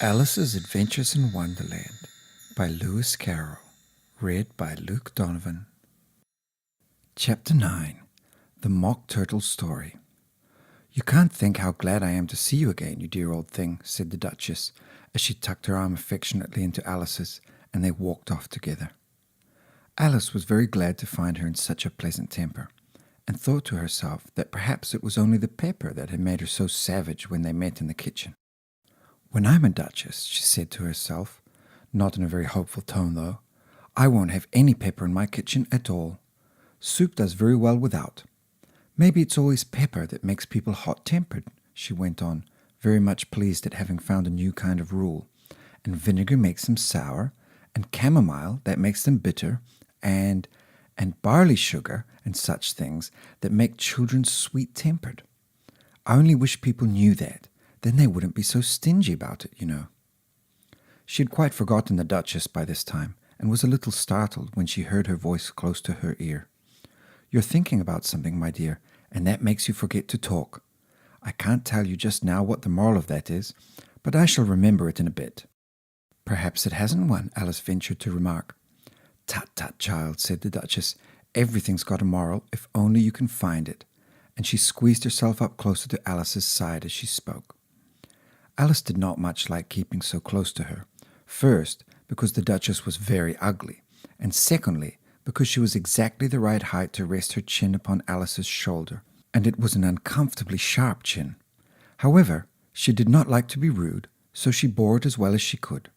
Alice's Adventures in Wonderland by Lewis Carroll. Read by Luke Donovan. Chapter 9. The Mock Turtle Story. "You can't think how glad I am to see you again, you dear old thing," said the Duchess, as she tucked her arm affectionately into Alice's, and they walked off together. Alice was very glad to find her in such a pleasant temper, and thought to herself that perhaps it was only the pepper that had made her so savage when they met in the kitchen. "When I'm a duchess," she said to herself, not in a very hopeful tone though, "I won't have any pepper in my kitchen at all. Soup does very well without. Maybe it's always pepper that makes people hot-tempered," she went on, very much pleased at having found a new kind of rule. "And vinegar makes them sour, and chamomile that makes them bitter, and barley sugar and such things that make children sweet-tempered. I only wish people knew that. Then they wouldn't be so stingy about it, you know." She had quite forgotten the Duchess by this time, and was a little startled when she heard her voice close to her ear. "You're thinking about something, my dear, and that makes you forget to talk. I can't tell you just now what the moral of that is, but I shall remember it in a bit." "Perhaps it hasn't one," Alice ventured to remark. "Tut, tut, child," said the Duchess. "Everything's got a moral, if only you can find it." And she squeezed herself up closer to Alice's side as she spoke. Alice did not much like keeping so close to her. First, because the Duchess was very ugly, and secondly, because she was exactly the right height to rest her chin upon Alice's shoulder, and it was an uncomfortably sharp chin. However, she did not like to be rude, so she bore it as well as she could.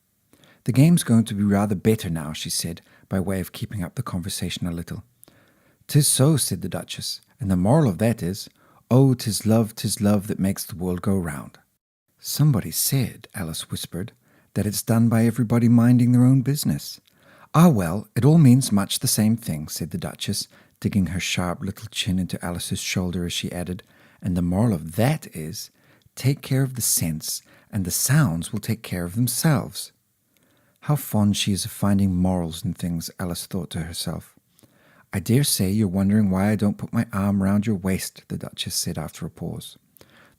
"The game's going to be rather better now," she said, by way of keeping up the conversation a little. "'Tis so," said the Duchess, "and the moral of that is, 'Oh, 'tis love that makes the world go round.'" "Somebody said," Alice whispered, "that it's done by everybody minding their own business." "Ah, well, it all means much the same thing," said the Duchess, digging her sharp little chin into Alice's shoulder as she added, "and the moral of that is, take care of the sense, and the sounds will take care of themselves." How fond she is of finding morals in things, Alice thought to herself. "I dare say you're wondering why I don't put my arm round your waist," the Duchess said after a pause.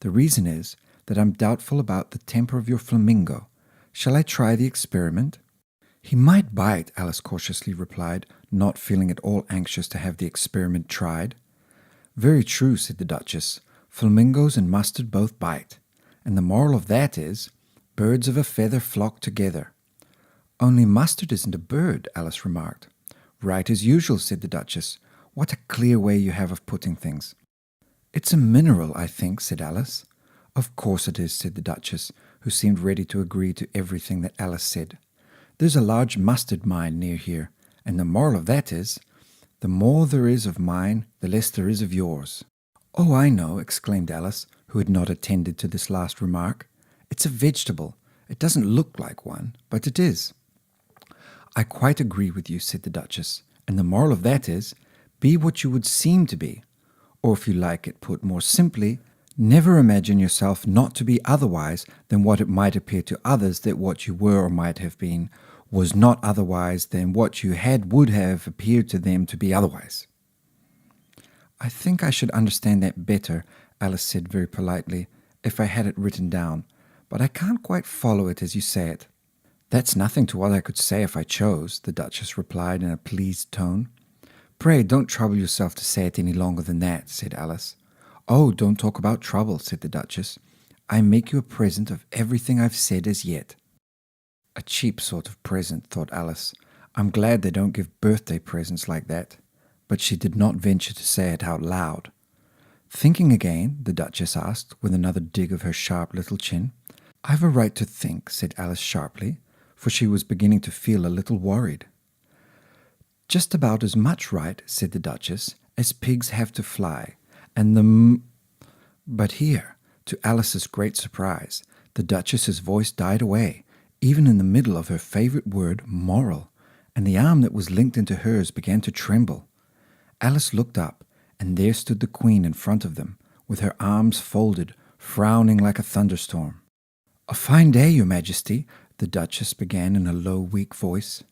"The reason is that I'm doubtful about the temper of your flamingo. Shall I try the experiment?" "He might bite," Alice cautiously replied, not feeling at all anxious to have the experiment tried. "Very true," said the Duchess. "Flamingos and mustard both bite. And the moral of that is, birds of a feather flock together." "Only mustard isn't a bird," Alice remarked. "Right as usual," said the Duchess. "What a clear way you have of putting things." "It's a mineral, I think," said Alice. "Of course it is," said the Duchess, who seemed ready to agree to everything that Alice said. "There's a large mustard mine near here, and the moral of that is, the more there is of mine, the less there is of yours." "Oh, I know," exclaimed Alice, who had not attended to this last remark. "It's a vegetable. It doesn't look like one, but it is." "I quite agree with you," said the Duchess, "and the moral of that is, be what you would seem to be, or if you like it put more simply, never imagine yourself not to be otherwise than what it might appear to others that what you were or might have been was not otherwise than what you had would have appeared to them to be otherwise." "I think I should understand that better," Alice said very politely, "if I had it written down, but I can't quite follow it as you say it." "That's nothing to what I could say if I chose," the Duchess replied in a pleased tone. "Pray don't trouble yourself to say it any longer than that," said Alice. "Oh, don't talk about trouble," said the Duchess. "I make you a present of everything I've said as yet." A cheap sort of present, thought Alice. I'm glad they don't give birthday presents like that. But she did not venture to say it out loud. "Thinking again?" the Duchess asked, with another dig of her sharp little chin. "I've a right to think," said Alice sharply, for she was beginning to feel a little worried. "Just about as much right," said the Duchess, "as pigs have to fly, and But here, to Alice's great surprise, the Duchess's voice died away, even in the middle of her favorite word, moral, and the arm that was linked into hers began to tremble. Alice looked up, and there stood the Queen in front of them, with her arms folded, frowning like a thunderstorm. "A fine day, Your Majesty," the Duchess began in a low, weak voice.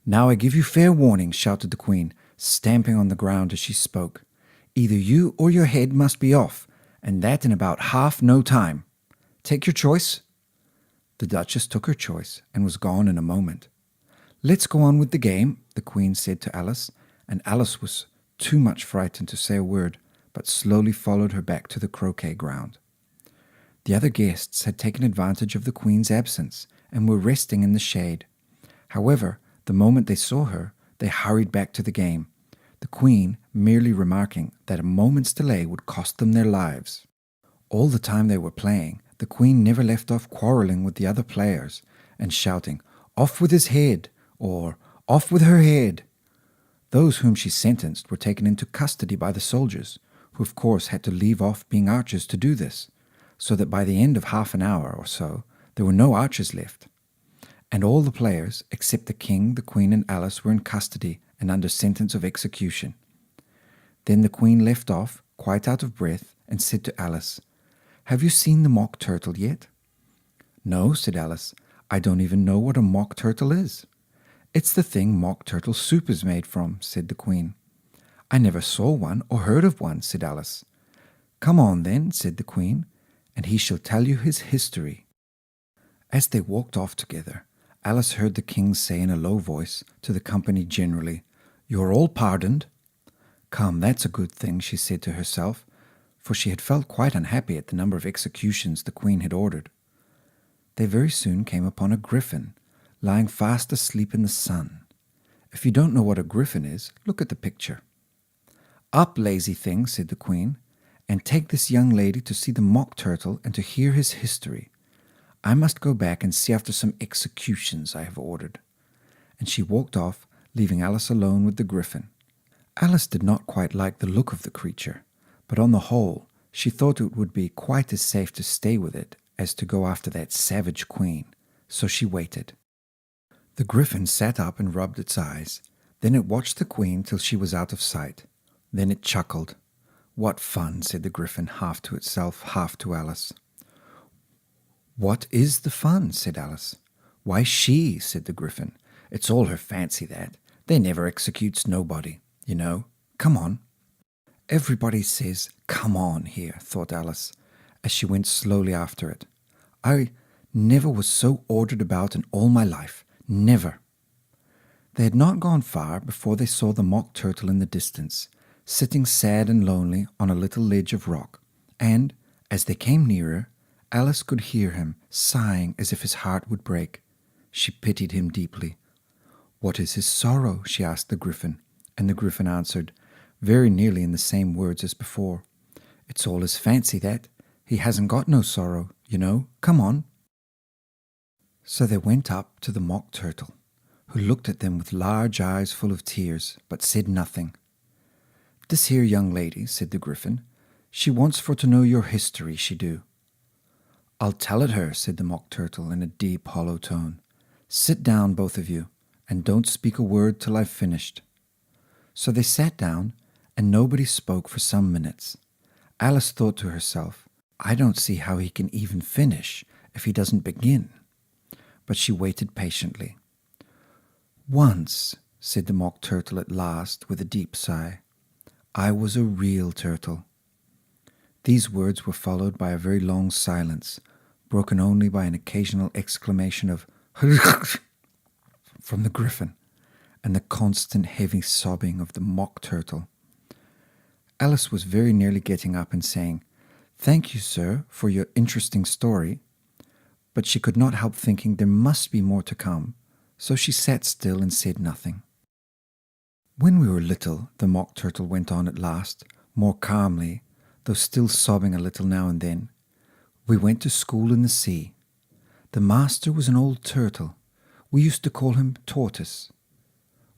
"Now I give you fair warning," shouted the Queen, stamping on the ground as she spoke. "Either you or your head must be off, and that in about half no time. Take your choice." The Duchess took her choice and was gone in a moment. "Let's go on with the game," the Queen said to Alice, and Alice was too much frightened to say a word, but slowly followed her back to the croquet ground. The other guests had taken advantage of the Queen's absence and were resting in the shade. However, the moment they saw her, they hurried back to the game, the Queen merely remarking that a moment's delay would cost them their lives. All the time they were playing, the Queen never left off quarreling with the other players and shouting, "Off with his head!" or "Off with her head!" Those whom she sentenced were taken into custody by the soldiers, who of course had to leave off being archers to do this, so that by the end of half an hour or so there were no archers left. And all the players, except the King, the Queen, and Alice, were in custody and under sentence of execution. Then the Queen left off, quite out of breath, and said to Alice, "Have you seen the Mock Turtle yet?" "No," said Alice. "I don't even know what a Mock Turtle is." "It's the thing Mock Turtle soup is made from," said the Queen. "I never saw one or heard of one," said Alice. "Come on then," said the Queen, "and he shall tell you his history." As they walked off together, Alice heard the King say in a low voice to the company generally, "You're all pardoned." "Come, that's a good thing," she said to herself, for she had felt quite unhappy at the number of executions the Queen had ordered. They very soon came upon a griffin, lying fast asleep in the sun. If you don't know what a griffin is, look at the picture. "Up, lazy thing," said the Queen, "and take this young lady to see the Mock Turtle and to hear his history. I must go back and see after some executions I have ordered." And she walked off, leaving Alice alone with the griffin. Alice did not quite like the look of the creature, but on the whole she thought it would be quite as safe to stay with it as to go after that savage Queen, so she waited. The griffin sat up and rubbed its eyes. Then it watched the Queen till she was out of sight. Then it chuckled. "What fun," said the griffin, half to itself, half to Alice. "What is the fun?" said Alice. "Why, she," said the griffin. "It's all her fancy, that. They never executes nobody, you know. Come on." "Everybody says 'come on' here," thought Alice, as she went slowly after it. "I never was so ordered about in all my life. Never." They had not gone far before they saw the Mock Turtle in the distance, sitting sad and lonely on a little ledge of rock, and, as they came nearer, Alice could hear him sighing as if his heart would break. She pitied him deeply. "What is his sorrow?" she asked the griffin, and the griffin answered, very nearly in the same words as before, "It's all his fancy, that. He hasn't got no sorrow, you know. Come on." So they went up to the Mock Turtle, who looked at them with large eyes full of tears, but said nothing. "This here young lady," said the griffin, "she wants for to know your history, she do." "I'll tell it her," said the Mock Turtle in a deep, hollow tone. "Sit down, both of you, and don't speak a word till I've finished." So they sat down, and nobody spoke for some minutes. Alice thought to herself, "I don't see how he can even finish if he doesn't begin." But she waited patiently. "Once," said the Mock Turtle at last with a deep sigh, "I was a real turtle." These words were followed by a very long silence, broken only by an occasional exclamation of from the griffin, and the constant heavy sobbing of the Mock Turtle. Alice was very nearly getting up and saying, "Thank you, sir, for your interesting story," but she could not help thinking there must be more to come, so she sat still and said nothing. "When we were little," the Mock Turtle went on at last, more calmly, though still sobbing a little now and then, "we went to school in the sea. The master was an old turtle. We used to call him Tortoise."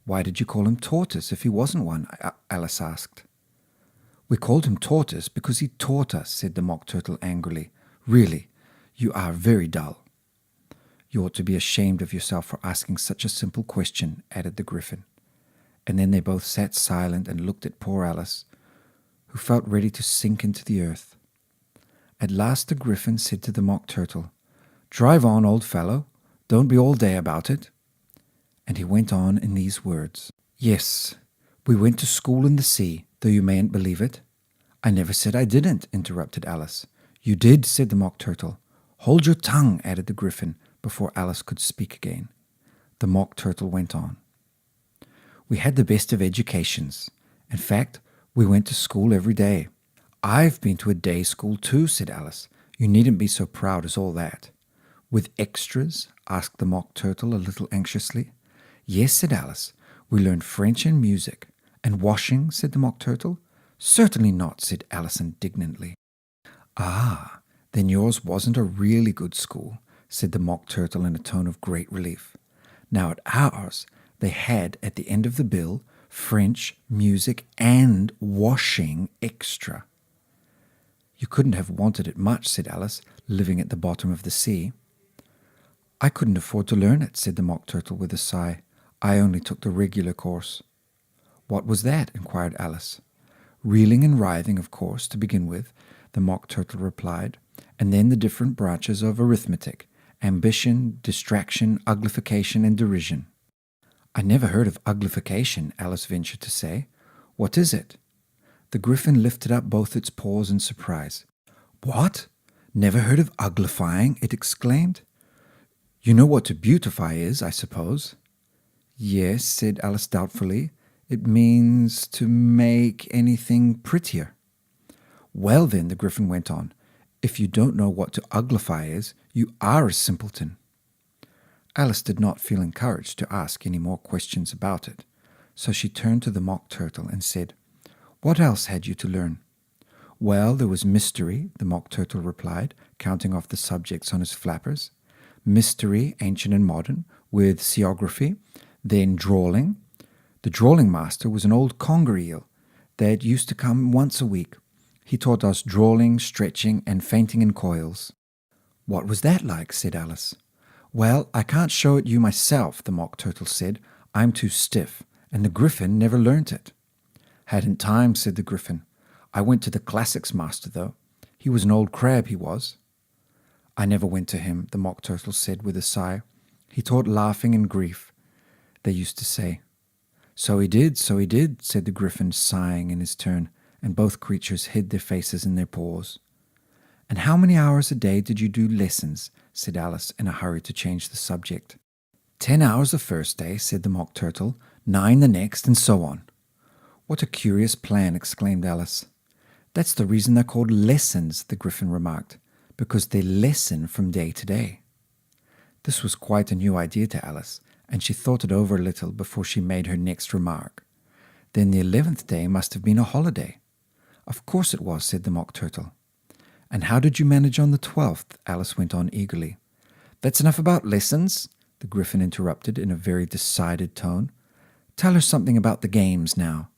"Why did you call him Tortoise if he wasn't one?" Alice asked. "We called him Tortoise because he taught us," said the Mock Turtle angrily. "Really, you are very dull." "You ought to be ashamed of yourself for asking such a simple question," added the griffin. And then they both sat silent and looked at poor Alice, who felt ready to sink into the earth. At last the griffin said to the Mock Turtle, "Drive on, old fellow. Don't be all day about it." And he went on in these words. "Yes, we went to school in the sea, though you mayn't believe it." "I never said I didn't," interrupted Alice. "You did," said the Mock Turtle. "Hold your tongue," added the griffin, before Alice could speak again. The Mock Turtle went on. We had the best of educations. In fact, we went to school every day. I've been to a day school too, said Alice. You needn't be so proud as all that. With extras? Asked the Mock Turtle a little anxiously. Yes, said Alice. We learned French and music. And washing? Said the Mock Turtle. Certainly not, said Alice indignantly. Ah, then yours wasn't a really good school, said the Mock Turtle in a tone of great relief. Now at ours, they had at the end of the bill French, music, and washing extra. You couldn't have wanted it much, said Alice, living at the bottom of the sea. I couldn't afford to learn it, said the Mock Turtle with a sigh. I only took the regular course. What was that? Inquired Alice. Reeling and writhing, of course, to begin with, the Mock Turtle replied, and then the different branches of arithmetic, ambition, distraction, uglification, and derision. I never heard of uglification, Alice ventured to say. What is it? The Griffin lifted up both its paws in surprise. What? Never heard of uglifying? It exclaimed. You know what to beautify is, I suppose. Yes, said Alice doubtfully. It means to make anything prettier. Well then, the Griffin went on, if you don't know what to uglify is, you are a simpleton. Alice did not feel encouraged to ask any more questions about it, so she turned to the Mock Turtle and said, What else had you to learn? Well, there was mystery, the Mock Turtle replied, counting off the subjects on his flappers. Mystery, ancient and modern, with seaography, then drawling. The drawling master was an old conger eel that used to come once a week. He taught us drawling, stretching, and fainting in coils. What was that like? Said Alice. Well, I can't show it you myself, the Mock Turtle said. I'm too stiff, and the Griffin never learnt it. Hadn't time, said the Griffin. I went to the classics master, though. He was an old crab, he was. I never went to him, the Mock Turtle said with a sigh. He taught laughing and grief, they used to say. So he did, said the Griffin, sighing in his turn, and both creatures hid their faces in their paws. And how many hours a day did you do lessons? Said Alice in a hurry to change the subject. 10 hours the first day, said the Mock Turtle, 9 the next, and so on. What a curious plan, exclaimed Alice. That's the reason they're called lessons, the Griffin remarked, because they lessen from day to day. This was quite a new idea to Alice, and she thought it over a little before she made her next remark. Then the 11th day must have been a holiday. Of course it was, said the Mock Turtle. And how did you manage on the 12th? Alice went on eagerly. That's enough about lessons, the Griffin interrupted in a very decided tone. Tell her something about the games now.